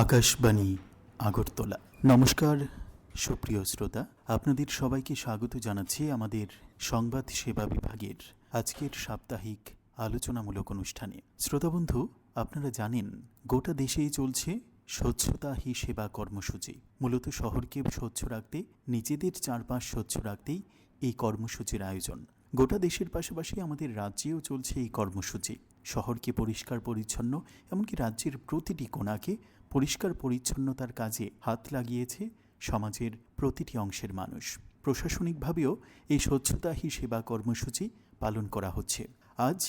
আকাশবাণী আগরতলা। নমস্কার সুপ্রিয় শ্রোতা, আপনাদের সবাইকে স্বাগত জানাচ্ছি আমাদের সংবাদ সেবা বিভাগের আজকের সাপ্তাহিক আলোচনামূলক অনুষ্ঠানে। শ্রোতাবন্ধু, আপনারা জানেন গোটা দেশেই চলছে স্বচ্ছতা হি সেবা কর্মসূচি। মূলত শহরকে স্বচ্ছ রাখতে, নিজেদের চারপাশ স্বচ্ছ রাখতেই এই কর্মসূচির আয়োজন। গোটা দেশের পাশাপাশি আমাদের রাজ্যেও চলছে এই কর্মসূচি। শহরকে পরিষ্কার পরিচ্ছন্ন, এমনকি রাজ্যের প্রতিটি কোণাকে পরিষ্কার পরিচ্ছন্নতার কাজে হাত লাগিয়েছে সমাজের প্রতিটি অংশের মানুষ। প্রশাসনিকভাবেও এই স্বচ্ছতা হি সেবা কর্মসূচি পালন করা হচ্ছে। আজ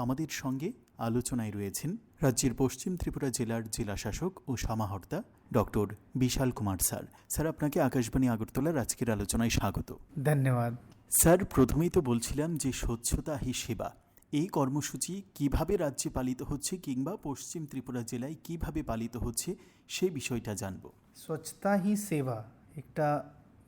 আমাদের সঙ্গে আলোচনায় রয়েছেন রাজ্যের পশ্চিম ত্রিপুরা জেলার জেলাশাসক ও সমাহর্তা ডক্টর বিশাল কুমার স্যার। স্যার, আপনাকে আকাশবাণী আগরতলার আজকের আলোচনায় স্বাগত। ধন্যবাদ স্যার, প্রথমেই তো বলছিলাম যে স্বচ্ছতা হি সেবা এই কর্মসূচি কিভাবে রাজ্যে পালিত হচ্ছে কিংবা পশ্চিম ত্রিপুরা জেলায় কিভাবে পালিত হচ্ছে সেই বিষয়টা জানব। স্বচ্ছতা হি সেবা একটা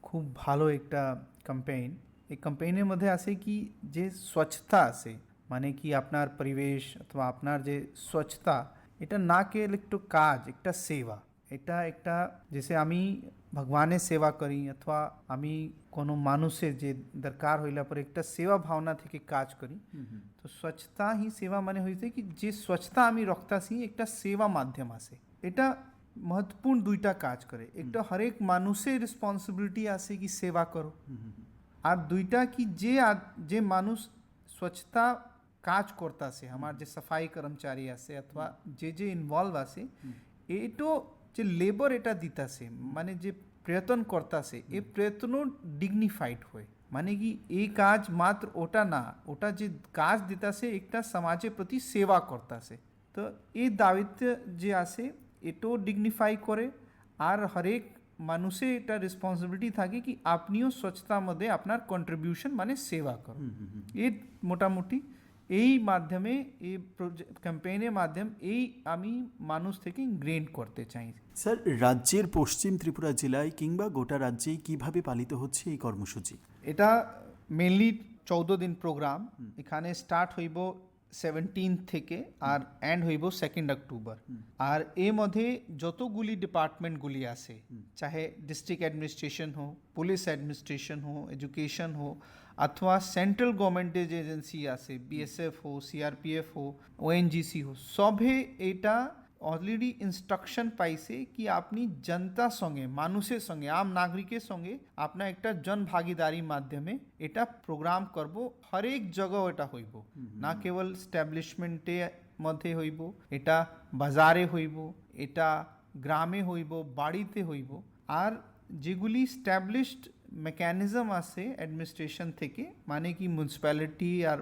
খুব ভালো একটা ক্যাম্পেইন। এই ক্যাম্পেইনের মধ্যে আছে কি যে স্বচ্ছতা আছে, মানে কি আপনার পরিবেশ অথবা আপনার যে স্বচ্ছতা, এটা না কেবল একটু কাজ, একটা সেবা। এটা একটা जैसे আমি ভগবানের সেবা করি অথবা আমি কোনো মানুষের যে দরকার হইলা পরে একটা সেবা ভাবনা থেকে কাজ করি। তো স্বচ্ছতা হি সেবা মানে হয়েছে কি যে স্বচ্ছতা আমি রাখতাছি একটা সেবা মাধ্যম আছে। এটা महत्वपूर्ण দুইটা কাজ করে। একটা হরেক মানুষের রেসপন্সিবিলিটি আছে কি সেবা করো, আর দুইটা কি যে মানুষ স্বচ্ছতা কাজ করতেছে, আমার যে সাফাই কর্মচারী আছে অথবা যে ইনভলভ আছে, এটো যে লেবার এটা দিতেছে, মানে যে প্রয়ত্ন করতেছে, এই প্রয়ত্নও ডিগনিফাইড হয়। মানে কি এই কাজ মাত্র ওটা না, ওটা যে কাজ দিতেছে একটা সমাজের প্রতি সেবা করতেছে। তো এই দায়িত্ব যে আছে এটাও ডিগনিফাই করে, আর হরেক মানুষের এটা রেসপন্সিবিলিটি থাকে কি আপনিও স্বচ্ছতার মধ্যে আপনার কন্ট্রিবিউশন মানে সেবা করো। এই মোটামুটি এই মাধ্যমে এই ক্যাম্পেইনের মাধ্যমে এই আমি মানুষ থেকে ইনগ্রেন করতে চাই। স্যার, রাজ্যের পশ্চিম ত্রিপুরা জেলায় কিংবা গোটা রাজ্যেই কিভাবে পালিত হচ্ছে এই কর্মসূচি? এটা মেনলি 14 দিন প্রোগ্রাম। এখানে স্টার্ট হইব 17 থেকে আর এন্ড হইব 2 অক্টোবর। আর এর মধ্যে যতগুলি ডিপার্টমেন্টগুলি আছে, চাহে ডিস্ট্রিক্ট অ্যাডমিনিস্ট্রেশন হো, পুলিশ অ্যাডমিনিস্ট্রেশন হো, এডুকেশন হো, অথবা সেন্ট্রাল গভর্নমেন্টের যে এজেন্সি আছে, বিএসএফ হো, সিআরপিএফ হো, ওএনজিসি হো, সবে এটা অলরেডি ইনস্ট্রাকশন পাইছে কি আপনি জনতার সঙ্গে, মানুষের সঙ্গে, আম নাগরিকের সঙ্গে আপনার একটা জন ভাগিদারির মাধ্যমে এটা প্রোগ্রাম করব। হরেক জায়গা এটা হইব, না কেবল স্ট্যাবলিশমেন্টের মধ্যে হইব, এটা বাজারে হইব, এটা গ্রামে হইব, বাড়িতে হইব। আর যেগুলি স্ট্যাবলিশড মেকানিজম আছে অ্যাডমিনিস্ট্রেশন থেকে, মানে কি মিউনিসিপ্যালিটি আর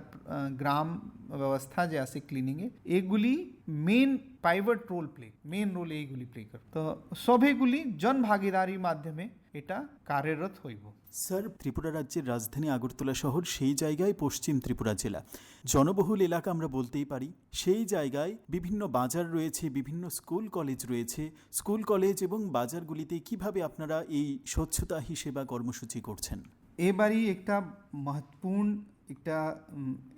গ্রাম ব্যবস্থা যে আছে ক্লিনিংয়ে, এগুলি মেন পাইভট মেন রোল এইগুলি প্লে করে। তো সবেগুলি জন ভাগিদারির মাধ্যমে এটা কার্যরত হইব। স্যার, ত্রিপুরা রাজ্যের রাজধানী আগরতলা শহর সেই জায়গায় পশ্চিম ত্রিপুরা জেলা জনবহুল এলাকা আমরা বলতেই পারি। সেই জায়গায় বিভিন্ন বাজার রয়েছে, বিভিন্ন স্কুল কলেজ রয়েছে। স্কুল কলেজ এবং বাজারগুলিতে কিভাবে আপনারা এই স্বচ্ছতা হি সেবা কর্মসূচি করছেন? এবারই একটা महत्वपूर्ण একটা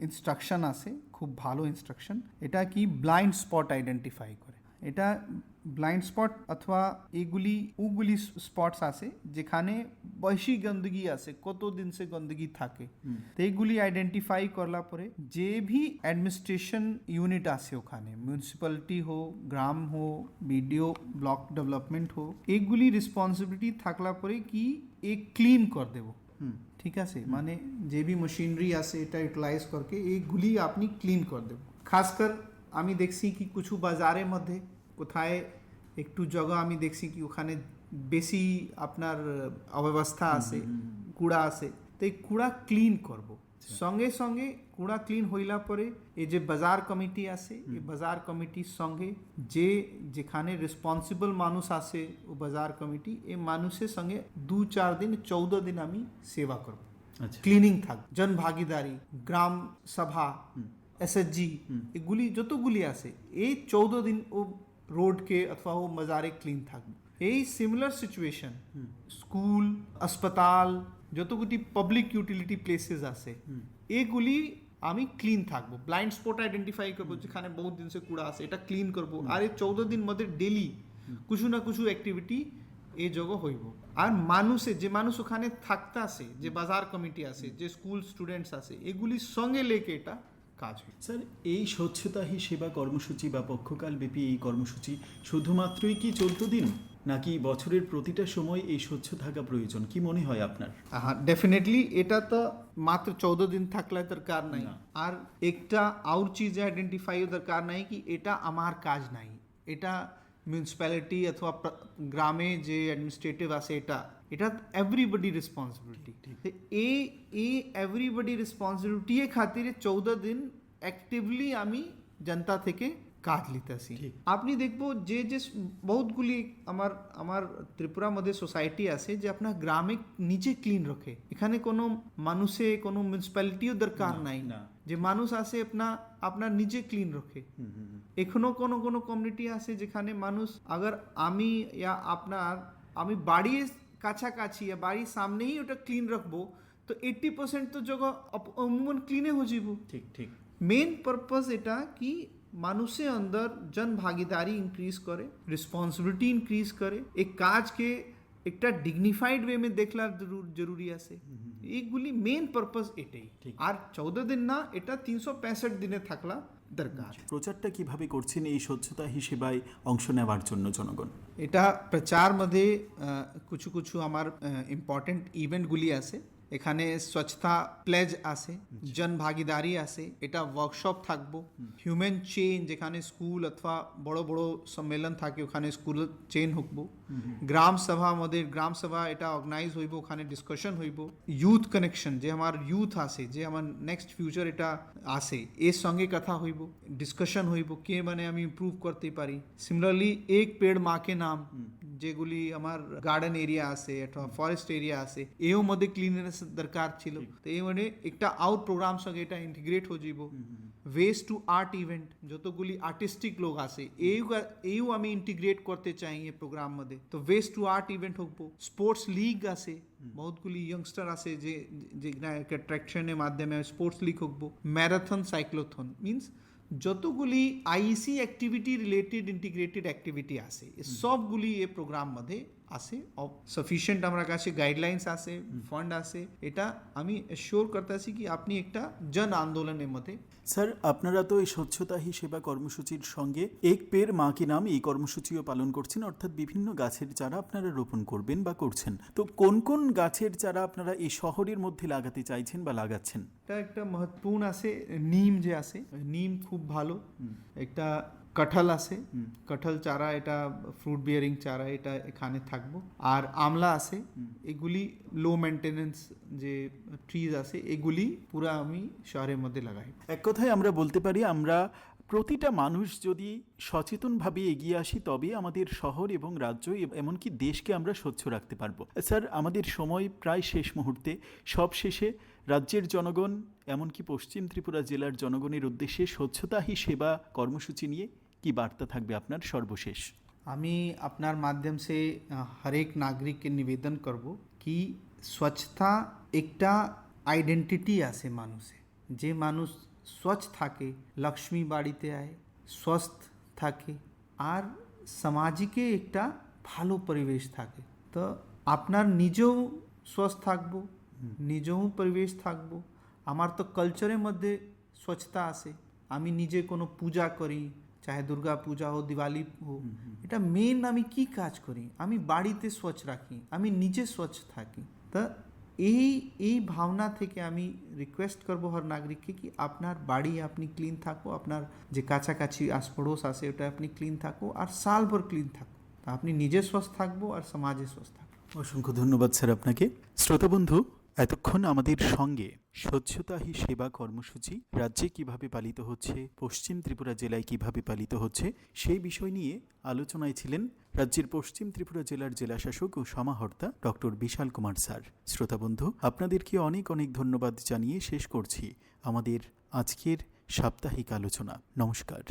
ইনস্ট্রাকশন আছে, খুব ভালো ইনস্ট্রাকশন। এটা কি ব্লাইন্ড স্পট আইডেন্টিফাই করে। এটা ব্লাইন্ড স্পট অথবা ওগুলি স্পটস আছে যেখানে বেশি গন্দগি আছে, কত দিন সে গন্দগি থাকে। তো এইগুলি আইডেন্টিফাই করলা পরে যে ভি অ্যাডমিনিস্ট্রেশন ইউনিট আছে ওখানে, মিউনিসিপ্যালিটি হো, গ্রাম হো, বিডিও ব্লক ডেভেলপমেন্ট হো, এইগুলি রেসপন্সিবিলিটি থাকলা পরে কি ক্লিন কর দেব। ঠিক আছে, মানে যে ভি মেশিনারি আছে এটা ইউটিলাইজ করকে এইগুলি আপনি ক্লিন কর দেব। খাসকর আমি দেখছি কি কিছু বাজারের মধ্যে কোথায় একটু জায়গা আমি দেখছি কি ওখানে বেশি আপনার অব্যবস্থা আছে, কুড়া আছে, তো এই কুড়া ক্লিন করব। সঙ্গে সঙ্গে কুড়া ক্লিন হইলা পরে এই যে বাজার কমিটি আছে, এই বাজার কমিটির সঙ্গে যেখানে রেসপন্সিবল মানুষ আছে ও বাজার কমিটি, এই মানুষের সঙ্গে 2-4 দিন 14 দিন আমি সেবা করব। ক্লিনিং থাক, জন ভাগিদারি, গ্রাম সভা, এসএসজি, এগুলি যতগুলি আছে এই 14 দিন ও রোডকে অথবা ও বাজারে ক্লিন থাকবে। এই সিমিলার সিচুয়েশন স্কুল, अस्पताल, যতগুলি পাবলিক ইউটিলিটি প্লেসেস আছে এগুলি আমি ক্লিন থাকবো। ব্লাইন্ড স্পট আইডেন্টিফাই করবো যেখানে বহুত দিন সে কুড়া আছে, এটা ক্লিন করবো। আর এই 14 দিন মধ্যে ডেলি কিছু না কিছু অ্যাক্টিভিটি এই জায়গা হইব। আর মানুষে যে মানুষ ওখানে থাকতে আসে, যে বাজার কমিটি আছে, যে স্কুল স্টুডেন্টস আছে, এগুলির সঙ্গে লেকে এটা কাজ হয়। স্যার, এই স্বচ্ছতা হি সেবা কর্মসূচি বা পক্ষকালব্যাপী এই কর্মসূচি শুধুমাত্রই কি 14 দিন, নাকি বছরের প্রতিটা সময় এই স্বচ্ছ থাকা প্রয়োজন? কি মনে হয় আপনার? হ্যাঁ, ডেফিনেটলি এটা তো মাত্র 14 দিন থাকলে দরকার নাই। না। আর একটা আর চিজ আইডেন্টিফাই দরকার নাই কি এটা আমার কাজ নাই, এটা মিউনিসিপ্যালিটি অথবা গ্রামে যে অ্যাডমিনিস্ট্রেটিভ আছে এটা এটা এভরিবডি রেসপন্সিবিলিটি। এই এভরিবডি রেসপন্সিবিলিটি খাতিরে 14 দিন অ্যাক্টিভলি আমি জনতা থেকে কাজ লিতেছি। আপনি দেখবো যে যে বহুতগুলি আমার ত্রিপুরা মধ্যে সোসাইটি আছে যে আপনার গ্রামে নিচে ক্লিন রাখে, এখানে কোনো মানুষে কোনো মিউনিসিপ্যালিটিও দরকার নাই, যে মানুষ আছে আপনার নিজে ক্লিন রাখে। এখনো কোনো কমিউনিটি আছে যেখানে মানুষ আগর আমি আমি বাড়ির কাছাকাছি या বাড়ির সামনেই ওটা ক্লিন রাখবো তো 80% তো জায়গা অমুমন ক্লিনে হয়ে যাব। ঠিক। মেন পারপাস এটা কি মানুষের अंदर जन भागीदारी इंक्रीज करे, रिस्पॉन्सिबिलिटी इंक्रीज करे, एक काज के একটা ডিগনিফাইড ওয়ে মে দেখলা জরুরি আছে। এইগুলি মেন পারপাস এটাই। আর 14 দিন না, এটা 365 দিনে থাকলা দরকার। প্রচারটা কিভাবে করছেন এই স্বচ্ছতা হি সেবায় অংশ নেওয়ার জন্য জনগণ? এটা প্রচার মধ্যে কিছু আমার ইম্পর্টেন্ট ইভেন্টগুলি আছে। এখানে স্বচ্ছতা প্লেজ আছে, জন ভাগিদারি আছে, এটা ওয়ার্কশপ থাকবো, হিউম্যান চেইন যেখানে স্কুল অথবা বড় বড় সম্মেলন থাকে ওখানে স্কুল চেইন হইব, গ্রাম সভা এটা অর্গানাইজ হইব, ওখানে ডিসকাশন হইব, ইউথ কানেকশন যে আমার ইউথ আছে, যে আমার নেক্সট ফিউচার এটা আছে এর সঙ্গে কথা হইব, ডিসকাশন হইব কে মানে আমি ইমপ্রুভ করতে পারি। সিমিলারলি এক পেড় মা কে নাম যেগুলি আমার গার্ডেন এরিয়া আছে অথবা ফরেস্ট এরিয়া আছে এও মধ্যে ক্লিননেস দরকার ছিল, তো এই মানে একটা আউট প্রোগ্রাম সঙ্গে এটা ইন্টিগ্রেট হয়ে যাব। ওয়েস্ট টু আর্ট ইভেন্ট যতগুলি আর্টিস্টিক লোক আছে এই আমি ইন্টিগ্রেট করতে চাই এই প্রোগ্রাম মধ্যে, তো ওয়েস্ট টু আর্ট ইভেন্ট হোক। স্পোর্টস লিগ আছে, বহুতগুলি ইয়ংস্টার আছে যে অ্যাট্রাকশনের মাধ্যমে স্পোর্টস লিগ হোক, ম্যারাথন সাইক্লোথন মিনস যতগুলি আইসি অ্যাক্টিভিটি রিলেটেড ইন্টিগ্রেটেড অ্যাক্টিভিটি আছে সবগুলি এই প্রোগ্রাম মধ্যে আছে। সাফিসিয়েন্ট আমার কাছে গাইডলাইন্স আছে, ফান্ড আছে, এটা আমি এশিওর করতেছি কি আপনি একটা জন আন্দোলনের মধ্যে। স্যার, আপনারা তো এই স্বচ্ছতা হি সেবা কর্মসূচির সঙ্গে এক পেড় মা কি নাম এই কর্মসূচিও পালন করছেন, অর্থাৎ বিভিন্ন গাছের চারা আপনারা রোপণ করবেন বা করছেন। তো কোন কোন গাছের চারা আপনারা এই শহরের মধ্যে লাগাতে চাইছেন বা লাগাচ্ছেন? এটা একটা মহত্বপূর্ণ আছে, নিম যে আছে, নিম খুব ভালো। একটা কাঁঠাল আছে, কাঁঠাল চারা এটা ফ্রুট বিয়ারিং চারা এটা এখানে থাকবো। আর আমলা আছে, এগুলি লো মেনটেনেন্স যে ট্রিজ আছে এগুলি পুরা আমি শহরের মধ্যে লাগাই। এক কথায় আমরা বলতে পারি আমরা প্রতিটা মানুষ যদি সচেতনভাবে এগিয়ে আসি তবে আমাদের শহর এবং রাজ্য এমনকি দেশকে আমরা স্বচ্ছ রাখতে পারবো। স্যার, আমাদের সময় প্রায় শেষ মুহূর্তে, সব শেষে রাজ্যের জনগণ এমনকি পশ্চিম ত্রিপুরা জেলার জনগণের উদ্দেশ্যে স্বচ্ছতা হি সেবা কর্মসূচি নিয়ে কি বার্তা থাকবে আপনার সর্বশেষ? আমি আপনার মাধ্যম সে হরেক নাগরিককে নিবেদন করব কি স্বচ্ছতা একটা আইডেন্টিটি আছে মানুষে, যে মানুষ স্বচ্ছ থাকে লক্ষ্মী বাড়িতে আয়, স্वस्थ থাকে আর সমাজকে একটা ভালো পরিবেশ থাকে। তো আপনার নিজেও স্वस्थ থাকবো, নিজেও পরিবেশ থাকবো। আমার তো কালচারের মধ্যে স্বচ্ছতা আছে, আমি নিজে কোনো পূজা করি, চাহে দুর্গা পূজা হোক, দিওয়ালি হোক, এটা মেন আমি কি কাজ করি, আমি বাড়িতে স্বচ্ছ রাখি, আমি নিজে স্বচ্ছ থাকি। তা এই ভাবনা থেকে আমি রিকোয়েস্ট করবো হর নাগরিককে কি আপনার বাড়ি আপনি ক্লিন থাকো, আপনার যে কাছাকাছি আশপড়োশ আছে ওটা আপনি ক্লিন থাকো আর সালভর ক্লিন থাকো, তা আপনি নিজে স্বচ্ছ থাকবো আর সমাজে স্বচ্ছ থাকবো। অসংখ্য ধন্যবাদ স্যার আপনাকে। শ্রোতা বন্ধু, এতক্ষণ আমাদের সঙ্গে স্বচ্ছতা হি সেবা কর্মসূচি রাজ্যে কিভাবে পালিত হচ্ছে, পশ্চিম ত্রিপুরা জেলায় কিভাবে পালিত হচ্ছে সেই বিষয় নিয়ে আলোচনায় ছিলেন রাজ্যের পশ্চিম ত্রিপুরা জেলার জেলাশাসক ও সমাহর্তা ডক্টর বিশাল কুমার স্যার। শ্রোতা বন্ধু, আপনাদেরকে অনেক অনেক ধন্যবাদ জানিয়ে শেষ করছি আমাদের আজকের সাপ্তাহিক আলোচনা। নমস্কার।